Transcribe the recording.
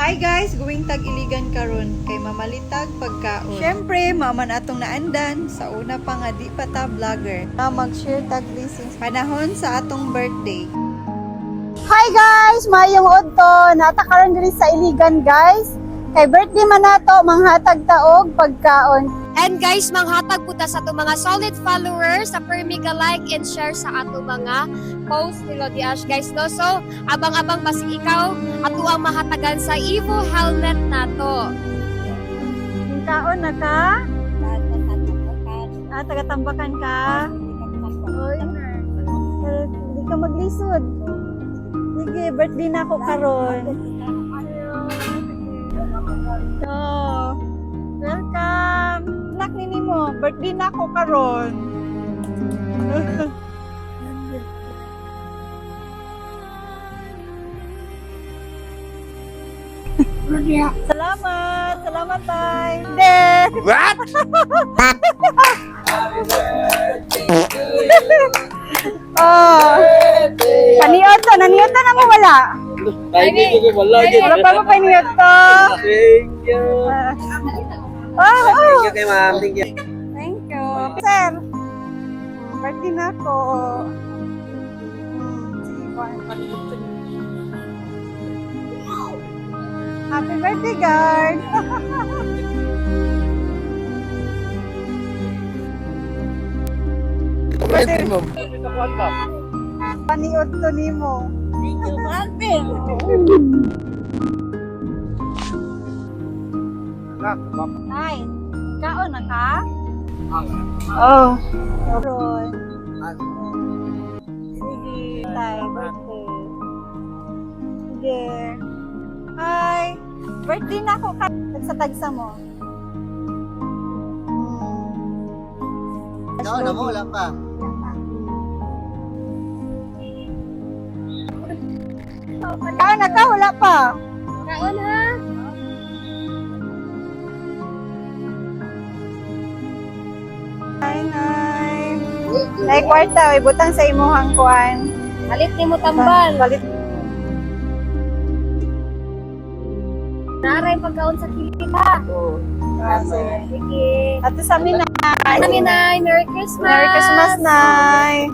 Hi guys, going tag-iligan karon kay mamalitag pagkaon. Syempre, maman atong naandan sa una pa nga di pa ta vlogger na mag-share tag blessings panahon sa atong birthday. Hi guys, mayong udto. Nata karon diri sa Iligan guys. Kay birthday man nato manghatag taog pagkaon. And guys, manghatag po ta sa ato mga solid followers sa permiga like and share sa ato mga post ni Lodi Ash guys no. So, abang-abang pasig ikaw ato ang mahatagan sa Evo helmet nato. Kaon na ka? Taga-tambakan ka? Oy, hindi ka maglisod. Sige, birthday na ako karon. Oh, welcome. Nak nini mo, birthday na ako karon. Salamat, salamat tay. What? Oh. Naniot na mo wala. Timing ko wala yun. Wala pa mo paniyot to. Thank you. Oh. Thank you kay ma'am. Thank you. Thank you. Sir, birthday na ako. Happy birthday, guard. Birthday mo. Paniot to nimo. Nay, kaon na ka? Oh. Karon. Sige, tay, birthday. Sige. Hi. Birthday na ako ka. Tagsa-tagsa mo. No, na mo, wala pa. Kaon na ka, wala pa. Kaon ha. Hi, Nay. Nay, kwarta, ibutang sa imuhang kuan. Halit ni mo tambal. Balit. Naray pagkaon sa kilid ha. Sige. At sa amin na. Ano ni Nay? Merry Christmas. Merry Christmas, Nay.